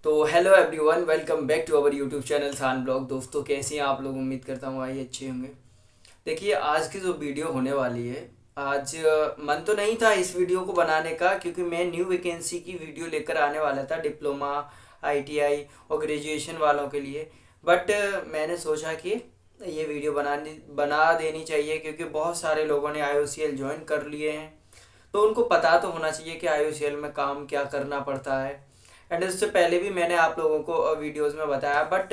तो hello everyone, welcome back to our YouTube channel सान blog. दोस्तों, कैसे हैं आप लोग? उम्मीद करता हूँ आइए अच्छे होंगे। देखिए, आज की जो वीडियो होने वाली है, आज मन तो नहीं था इस वीडियो को बनाने का, क्योंकि मैं न्यू वैकेंसी की वीडियो लेकर आने वाला था, डिप्लोमा, आईटीआई और ग्रेजुएशन वालों के लिए। बट मैंने सोचा कि ये वीडियो बना देनी चाहिए, क्योंकि बहुत सारे लोगों ने आईओसीएल ज्वाइन कर लिए हैं। तो उनको पता तो होना चाहिए कि आईओसीएल में काम क्या करना पड़ता है। एंड इससे पहले भी मैंने आप लोगों को वीडियोस में बताया, बट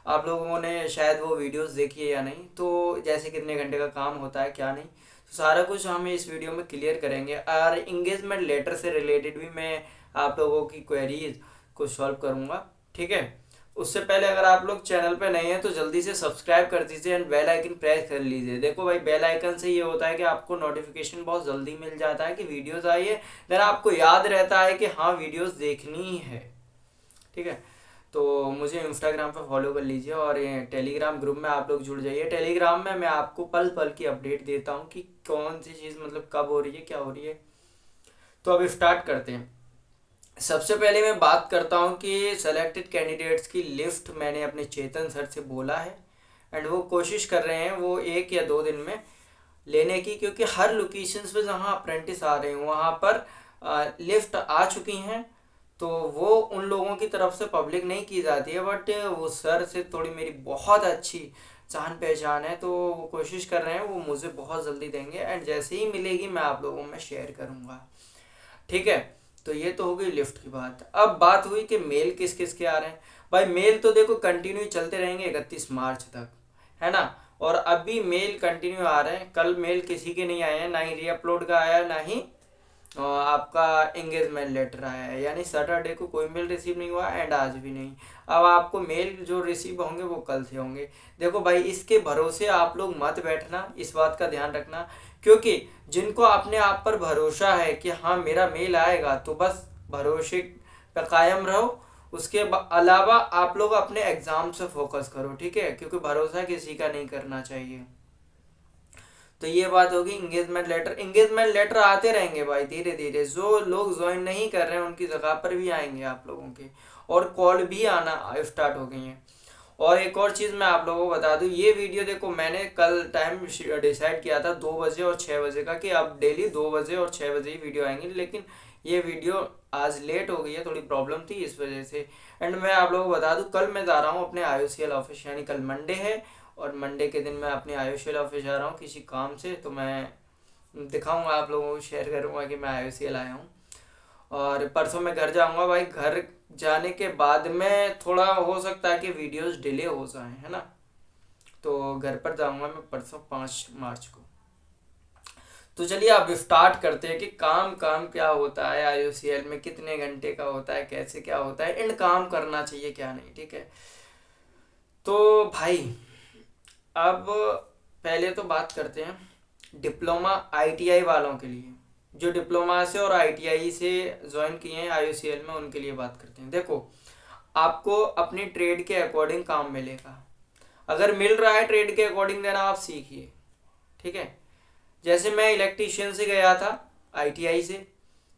आप लोगों ने शायद वो वीडियोस देखी है या नहीं, तो जैसे कितने घंटे का काम होता है क्या नहीं, तो सारा कुछ हम इस वीडियो में क्लियर करेंगे। और इंगेजमेंट लेटर से रिलेटेड भी मैं आप लोगों की क्वेरीज को सॉल्व करूँगा, ठीक है। उससे पहले अगर आप लोग चैनल पे नए हैं तो जल्दी से सब्सक्राइब कर दीजिए एंड बेल आइकन प्रेस कर लीजिए। देखो भाई, बेल आइकन से ये होता है कि आपको नोटिफिकेशन बहुत जल्दी मिल जाता है कि वीडियोस आई है, देन आपको याद रहता है कि हाँ वीडियोस देखनी है, ठीक है। तो मुझे इंस्टाग्राम पे फॉलो कर लीजिए और ये टेलीग्राम ग्रुप में आप लोग जुड़ जाइए। टेलीग्राम में मैं आपको पल पल की अपडेट देता हूँ कि कौन सी चीज़ मतलब कब हो रही है, क्या हो रही है। तो अब स्टार्ट करते हैं। सबसे पहले मैं बात करता हूँ कि सेलेक्टेड कैंडिडेट्स की लिस्ट मैंने अपने चेतन सर से बोला है, एंड वो कोशिश कर रहे हैं वो 1 या 2 दिन में लेने की, क्योंकि हर लोकेशंस पे जहाँ अप्रेंटिस आ रहे हैं वहाँ पर लिस्ट आ चुकी हैं। तो वो उन लोगों की तरफ से पब्लिक नहीं की जाती है, बट वो सर से थोड़ी मेरी बहुत अच्छी जान पहचान है, तो वो कोशिश कर रहे हैं, वो मुझे बहुत जल्दी देंगे एंड जैसे ही मिलेगी मैं आप लोगों में शेयर करूँगा, ठीक है। तो ये तो हो गई लिफ्ट की बात। अब बात हुई कि मेल किस किस के आ रहे हैं। भाई मेल तो देखो कंटिन्यू चलते रहेंगे 31 मार्च तक, है ना। और अभी मेल कंटिन्यू आ रहे हैं। कल मेल किसी के नहीं आए हैं, ना ही रीअपलोड का आया, ना ही आपका एंगेजमेंट लेटर आया है। यानी सैटरडे को कोई मेल रिसीव नहीं हुआ एंड आज भी नहीं। अब आपको मेल जो रिसीव होंगे वो कल से होंगे। देखो भाई, इसके भरोसे आप लोग मत बैठना, इस बात का ध्यान रखना, क्योंकि जिनको अपने आप पर भरोसा है कि हाँ मेरा मेल आएगा, तो बस भरोसे पर कायम रहो। उसके अलावा आप लोग अपने एग्जाम से फोकस करो, ठीक है, क्योंकि भरोसा किसी का नहीं करना चाहिए। तो ये बात होगी। इंगेजमेंट लेटर आते रहेंगे भाई, धीरे धीरे जो लोग ज्वाइन नहीं कर रहे हैं उनकी जगह पर भी आएंगे आप लोगों के, और कॉल भी आना स्टार्ट हो गई हैं। और एक और चीज़ मैं आप लोगों को बता दूं, ये वीडियो देखो मैंने कल टाइम डिसाइड किया था 2 बजे और 6 बजे का, कि अब डेली 2 बजे और 6 बजे ही वीडियो आएंगी, लेकिन ये वीडियो आज लेट हो गई है, थोड़ी प्रॉब्लम थी इस वजह से। एंड मैं आप लोगों को बता दूं, कल मैं जा रहा हूँ अपने आईओसीएल ऑफिस, यानी कल मंडे है, और मंडे के दिन मैं अपने आईओसीएल ऑफिस जा रहा हूँ किसी काम से। तो मैं दिखाऊंगा आप लोगों को, शेयर करूंगा कि मैं आईओसीएल आया हूँ। और परसों मैं घर जाऊंगा भाई। घर जाने के बाद में थोड़ा हो सकता है कि वीडियोस डिले हो जाए, है ना। तो घर पर जाऊंगा मैं परसों 5 मार्च को। तो चलिए अब स्टार्ट करते हैं कि काम काम क्या होता है, आईओसीएल में कितने घंटे का होता है, कैसे क्या होता है, एंड काम करना चाहिए क्या नहीं, ठीक है। तो भाई अब पहले तो बात करते हैं डिप्लोमा आईटीआई वालों के लिए, जो डिप्लोमा से और आईटीआई से ज्वाइन किए हैं आईओसीएल में, उनके लिए बात करते हैं। देखो, आपको अपनी ट्रेड के अकॉर्डिंग काम मिलेगा। अगर मिल रहा है ट्रेड के अकॉर्डिंग, देना आप सीखिए, ठीक है। जैसे मैं इलेक्ट्रीशियन से गया था आईटीआई से,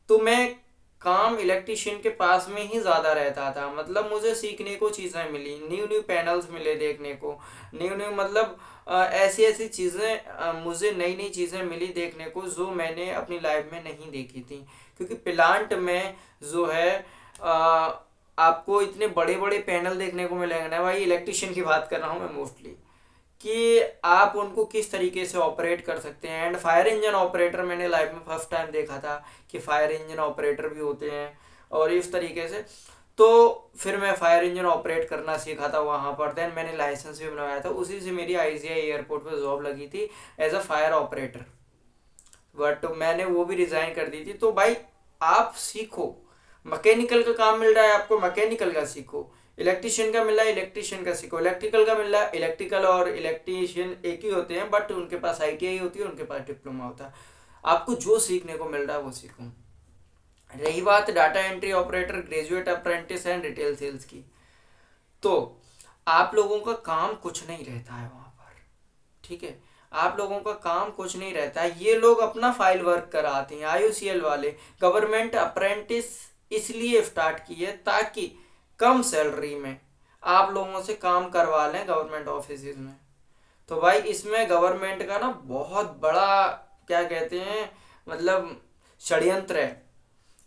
तो मैं काम इलेक्ट्रीशियन के पास में ही ज़्यादा रहता था। मतलब मुझे सीखने को चीज़ें मिली, न्यू न्यू पैनल्स मिले देखने को, न्यू न्यू मतलब ऐसी ऐसी चीज़ें, मुझे नई नई चीज़ें मिली देखने को जो मैंने अपनी लाइफ में नहीं देखी थी। क्योंकि प्लांट में जो है आपको इतने बड़े बड़े पैनल देखने को मिलेंगे ना भाई। इलेक्ट्रीशियन की बात कर रहा हूँ मैं मोस्टली, कि आप उनको किस तरीके से ऑपरेट कर सकते हैं। एंड फायर इंजन ऑपरेटर मैंने लाइफ में फर्स्ट टाइम देखा था कि फायर इंजन ऑपरेटर भी होते हैं, और इस तरीके से। तो फिर मैं फायर इंजन ऑपरेट करना सीखा था वहाँ पर। देन मैंने लाइसेंस भी बनवाया था, उसी से मेरी आईजीआई एयरपोर्ट पर जॉब लगी थी as a fire operator. But मैंने वो भी रिजाइन कर दी थी। तो भाई आप सीखो, मैकेनिकल का काम मिल रहा है आपको, मैकेनिकल का सीखो। इलेक्ट्रिशियन का मिल रहा है, इलेक्ट्रिशियन का सीखो। इलेक्ट्रिकल का मिल रहा है, इलेक्ट्रिकल और इलेक्ट्रिशियन एक ही होते हैं, बट उनके पास आईटीआई होती है, उनके पास डिप्लोमा होता है। आपको जो सीखने को मिल रहा है वो सीखो। रही बात data entry operator, graduate apprentice and retail sales की, तो आप लोगों का काम कुछ नहीं रहता है वहाँ पर, ठीक है। आप लोगों का काम कुछ नहीं रहता है। ये लोग अपना फाइल वर्क कराते हैं आईओसीएल वाले। गवर्नमेंट अप्रेंटिस इसलिए स्टार्ट की है ताकि कम सैलरी में आप लोगों से काम करवा लें गवर्नमेंट ऑफिस में। तो भाई इसमें गवर्नमेंट का ना बहुत बड़ा क्या कहते हैं मतलब षड्यंत्र है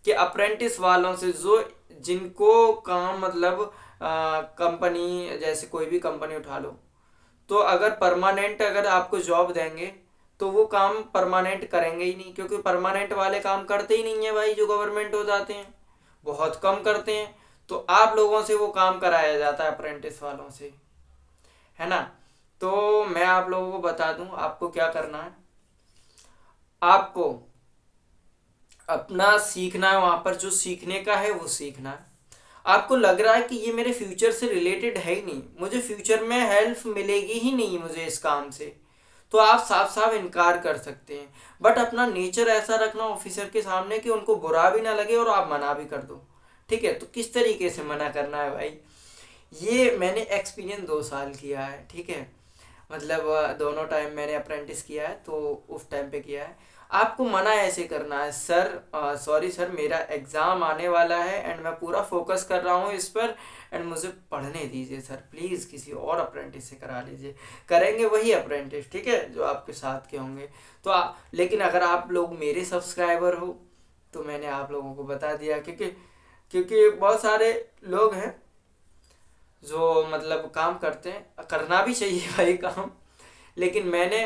कि अप्रेंटिस वालों से जो जिनको काम मतलब कंपनी जैसे कोई भी कंपनी उठा लो, तो अगर परमानेंट अगर आपको जॉब देंगे तो वो काम परमानेंट करेंगे ही नहीं, क्योंकि परमानेंट वाले काम करते ही नहीं है भाई जो गवर्नमेंट हो जाते हैं, बहुत कम करते हैं। तो आप लोगों से वो काम कराया जाता है अप्रेंटिस वालों से, है ना। तो मैं आप लोगों को बता दूं आपको क्या करना है। आपको अपना सीखना है, वहां पर जो सीखने का है वो सीखना है। आपको लग रहा है कि ये मेरे फ्यूचर से रिलेटेड है ही नहीं, मुझे फ्यूचर में हेल्प मिलेगी ही नहीं मुझे इस काम से, तो आप साफ साफ इनकार कर सकते हैं। बट अपना नेचर ऐसा रखना ऑफिसर के सामने कि उनको बुरा भी ना लगे और आप मना भी कर दो। ठीक है, तो किस तरीके से मना करना है भाई, ये मैंने एक्सपीरियंस 2 साल किया है। ठीक है, मतलब दोनों टाइम मैंने अप्रेंटिस किया है तो उस टाइम पे किया है। आपको मना ऐसे करना है, सर सॉरी सर मेरा एग्ज़ाम आने वाला है एंड मैं पूरा फोकस कर रहा हूँ इस पर, एंड मुझे पढ़ने दीजिए सर, प्लीज़ किसी और अप्रेंटिस से करा लीजिए। करेंगे वही अप्रेंटिस, ठीक है, जो आपके साथ के होंगे। तो लेकिन अगर आप लोग मेरे सब्सक्राइबर हो तो मैंने आप लोगों को बता दिया, क्योंकि क्योंकि बहुत सारे लोग हैं जो मतलब काम करते हैं, करना भी चाहिए भाई काम। लेकिन मैंने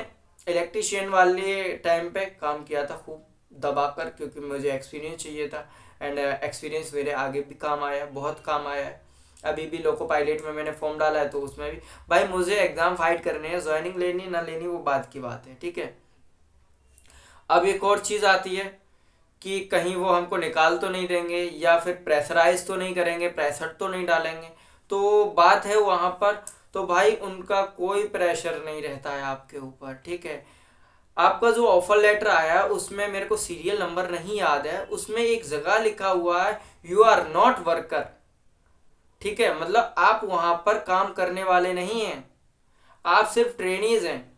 इलेक्ट्रिशियन वाले टाइम पे काम किया था खूब दबाकर, क्योंकि मुझे एक्सपीरियंस चाहिए था, एंड एक्सपीरियंस मेरे आगे भी काम आया, बहुत काम आया है। अभी भी लोको पायलट में मैंने फॉर्म डाला है तो उसमें भी भाई मुझे एग्ज़ाम फाइट करने हैं, ज्वाइनिंग लेनी ना लेनी वो बात की बात है। ठीक है, अब एक और चीज़ आती है कि कहीं वो हमको निकाल तो नहीं देंगे या फिर प्रेशराइज तो नहीं करेंगे, प्रेशर तो नहीं डालेंगे, तो बात है वहाँ पर। तो भाई उनका कोई प्रेशर नहीं रहता है आपके ऊपर। ठीक है, आपका जो ऑफर लेटर आया उसमें मेरे को सीरियल नंबर नहीं याद है, उसमें एक जगह लिखा हुआ है यू आर नॉट वर्कर। ठीक है, मतलब आप वहाँ पर काम करने वाले नहीं हैं, आप सिर्फ ट्रेनीज हैं,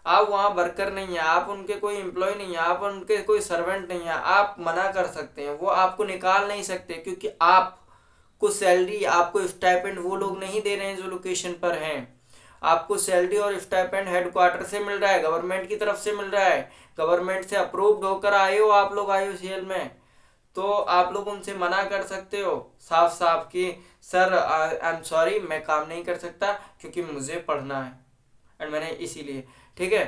आप वहाँ वर्कर नहीं है, आप उनके कोई एम्प्लॉय नहीं है, आप उनके कोई सर्वेंट नहीं है। आप मना कर सकते हैं, वो आपको निकाल नहीं सकते, क्योंकि आपको सैलरी आपको स्टाइपेंड वो लोग नहीं दे रहे हैं जो लोकेशन पर हैं। आपको सैलरी और स्टाइपेंड हेडक्वार्टर से मिल रहा है, गवर्नमेंट की तरफ से मिल रहा है, गवर्नमेंट से अप्रूव्ड होकर आए हो आप लोग IOCL में। तो आप लोग उनसे मना कर सकते हो साफ साफ कि सर आई एम सॉरी मैं काम नहीं कर सकता क्योंकि मुझे पढ़ना है, एंड मैंने इसीलिए। ठीक है,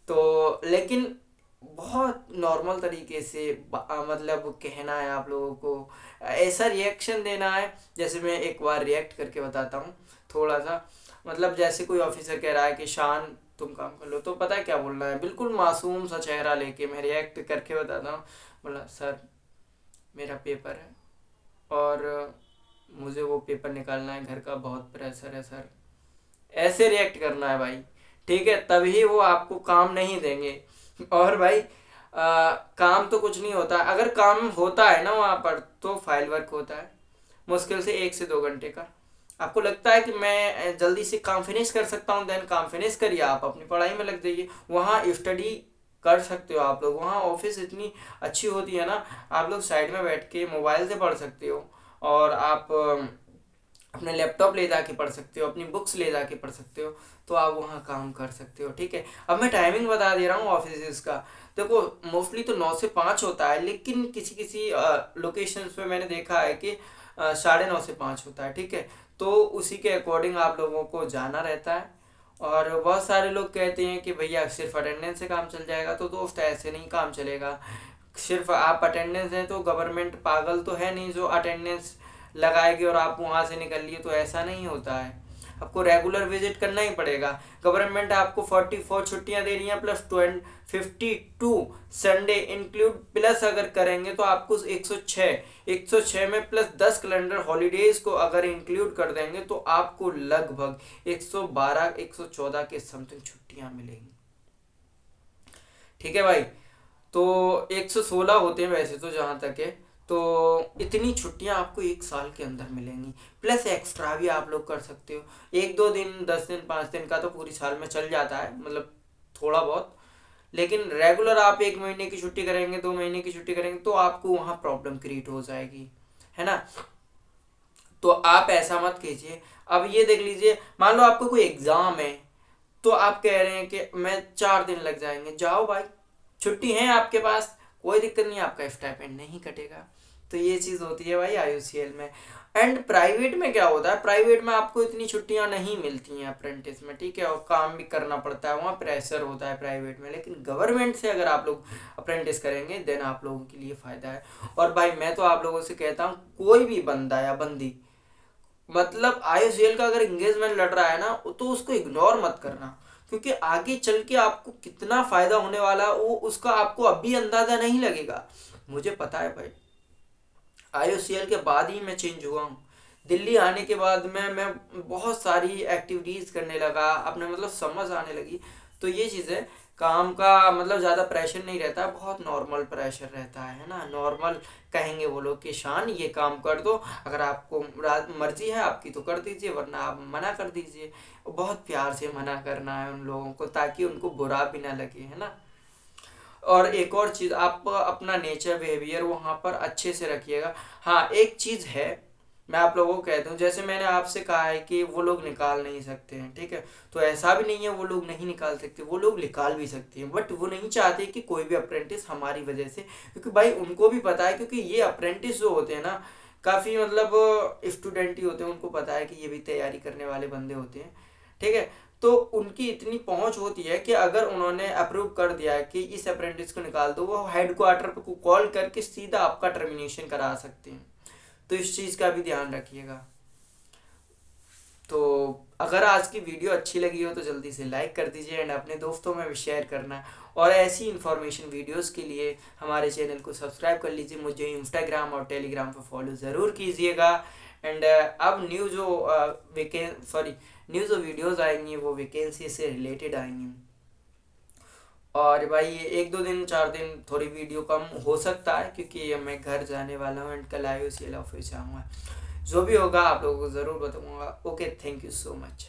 तो लेकिन बहुत नॉर्मल तरीके से मतलब कहना है आप लोगों को, ऐसा रिएक्शन देना है। जैसे मैं एक बार रिएक्ट करके बताता हूँ थोड़ा सा, मतलब जैसे कोई ऑफिसर कह रहा है कि शान तुम काम कर लो, तो पता है क्या बोलना है, बिल्कुल मासूम सा चेहरा लेके मैं रिएक्ट करके बताता हूँ। बोला सर मेरा पेपर है और मुझे वो पेपर निकालना है, घर का बहुत प्रेशर है सर, ऐसे रिएक्ट करना है भाई। ठीक है, तभी वो आपको काम नहीं देंगे। और भाई काम तो कुछ नहीं होता, अगर काम होता है ना वहाँ पर तो फाइल वर्क होता है, मुश्किल से 1 से 2 घंटे का। आपको लगता है कि मैं जल्दी से काम फिनिश कर सकता हूँ, देन काम फिनिश करिए, आप अपनी पढ़ाई में लग जाइए, वहाँ स्टडी कर सकते हो आप लोग। वहाँ ऑफिस इतनी अच्छी होती है ना, आप लोग साइड में बैठ के मोबाइल से पढ़ सकते हो, और आप अपने लैपटॉप ले जाके पढ़ सकते हो, अपनी बुक्स ले जाके पढ़ सकते हो, तो आप वहाँ काम कर सकते हो। ठीक है, अब मैं टाइमिंग बता दे रहा हूँ ऑफिस का। देखो मोस्टली तो 9 से 5 होता है, लेकिन किसी किसी लोकेशंस पे मैंने देखा है कि 9:30 से 5 होता है। ठीक है, तो उसी के अकॉर्डिंग आप लोगों को जाना रहता है। और बहुत सारे लोग कहते हैं कि भैया सिर्फ अटेंडेंस से काम चल जाएगा, तो दोस्त ऐसे नहीं काम चलेगा। सिर्फ आप अटेंडेंस हैं तो गवर्नमेंट पागल तो है नहीं जो अटेंडेंस लगाएगी और आप वहाँ से निकल लिए, तो ऐसा नहीं होता है। आपको रेगुलर विजिट करना ही पड़ेगा। गवर्नमेंट आपको 44 छुट्टियां दे रही हैं प्लस 52 संडे इंक्लूड, प्लस अगर करेंगे तो आपको 106 में प्लस 10 कैलेंडर हॉलीडेज को अगर इंक्लूड कर देंगे तो आपको लगभग 112 114 के समथिंग छुट्टियां मिलेंगी। ठीक है भाई, तो 116 होते हैं वैसे तो जहाँ तक है, तो इतनी छुट्टियां आपको 1 साल के अंदर मिलेंगी, प्लस एक्स्ट्रा भी आप लोग कर सकते हो। 1 2 दिन 10 दिन 5 दिन का तो पूरी साल में चल जाता है, मतलब थोड़ा बहुत। लेकिन रेगुलर आप 1 महीने की छुट्टी करेंगे 2 महीने की छुट्टी करेंगे तो आपको वहाँ प्रॉब्लम क्रिएट हो जाएगी, है ना। तो आप ऐसा मत कीजिए। अब ये देख लीजिए, मान लो आपको कोई एग्जाम है, तो आप कह रहे हैं कि मैं 4 दिन लग जाएंगे, जाओ भाई, छुट्टी है आपके पास, कोई दिक्कत नहीं, आपका स्टाइपेंड नहीं कटेगा। तो ये चीज़ होती है भाई IUCL में। एंड प्राइवेट में क्या होता है, प्राइवेट में आपको इतनी छुट्टियां नहीं मिलती हैं अप्रेंटिस में, ठीक है, और काम भी करना पड़ता है, वहाँ प्रेशर होता है प्राइवेट में। लेकिन गवर्नमेंट से अगर आप लोग अप्रेंटिस करेंगे देन आप लोगों के लिए फ़ायदा है। और भाई मैं तो आप लोगों से कहता हूँ, कोई भी बंदा या बंदी मतलब IUCL का अगर इंगेजमेंट लड़ रहा है ना, तो उसको इग्नोर मत करना, क्योंकि आगे चल के आपको कितना फायदा होने वाला है वो उसका आपको अभी अंदाजा नहीं लगेगा। मुझे पता है भाई, IUCL के बाद ही मैं चेंज हुआ हूँ। दिल्ली आने के बाद मैं बहुत सारी एक्टिविटीज़ करने लगा, अपने मतलब समझ आने लगी। तो ये चीज़ है, काम का मतलब ज़्यादा प्रेशर नहीं रहता, बहुत नॉर्मल प्रेशर रहता है ना, नॉर्मल कहेंगे वो लोग कि शान ये काम कर दो, अगर आपको मर्जी है आपकी तो कर दीजिए, वरना आप मना कर दीजिए। बहुत प्यार से मना करना है उन लोगों को, ताकि उनको बुरा भी ना लगे, है ना। और एक और चीज़, आप अपना नेचर बिहेवियर वहाँ पर अच्छे से रखिएगा। हाँ एक चीज़ है, मैं आप लोगों को कहता हूँ, जैसे मैंने आपसे कहा है कि वो लोग निकाल नहीं सकते हैं, ठीक है, तो ऐसा भी नहीं है वो लोग नहीं निकाल सकते, वो लोग निकाल भी सकते हैं, बट वो नहीं चाहते कि कोई भी अप्रेंटिस हमारी वजह से, क्योंकि भाई उनको भी पता है, क्योंकि ये अप्रेंटिस जो होते हैं ना, काफ़ी मतलब स्टूडेंट ही होते हैं, उनको पता है कि ये भी तैयारी करने वाले बंदे होते हैं, ठीक है। तो उनकी इतनी पहुंच होती है कि अगर उन्होंने अप्रूव कर दिया है कि इस अप्रेंटिस को निकाल दो, वो हेड क्वार्टर को कॉल करके सीधा आपका टर्मिनेशन करा सकते हैं। तो इस चीज़ का भी ध्यान रखिएगा। तो अगर आज की वीडियो अच्छी लगी हो तो जल्दी से लाइक कर दीजिए एंड अपने दोस्तों में भी शेयर करना। और ऐसी इन्फॉर्मेशन वीडियोस के लिए हमारे चैनल को सब्सक्राइब कर लीजिए, मुझे इंस्टाग्राम और टेलीग्राम पर फॉलो ज़रूर कीजिएगा। एंड अब न्यू जो वीडियोस आएंगी वो वैकेंसी से रिलेटेड आएंगी। और भाई ये 1-2 दिन 4 दिन थोड़ी वीडियो कम हो सकता है, क्योंकि मैं घर जाने वाला हूँ एंड कल IUCL ऑफिस जाऊँगा। जो भी होगा आप लोगों को ज़रूर बताऊँगा। Okay, thank you so much.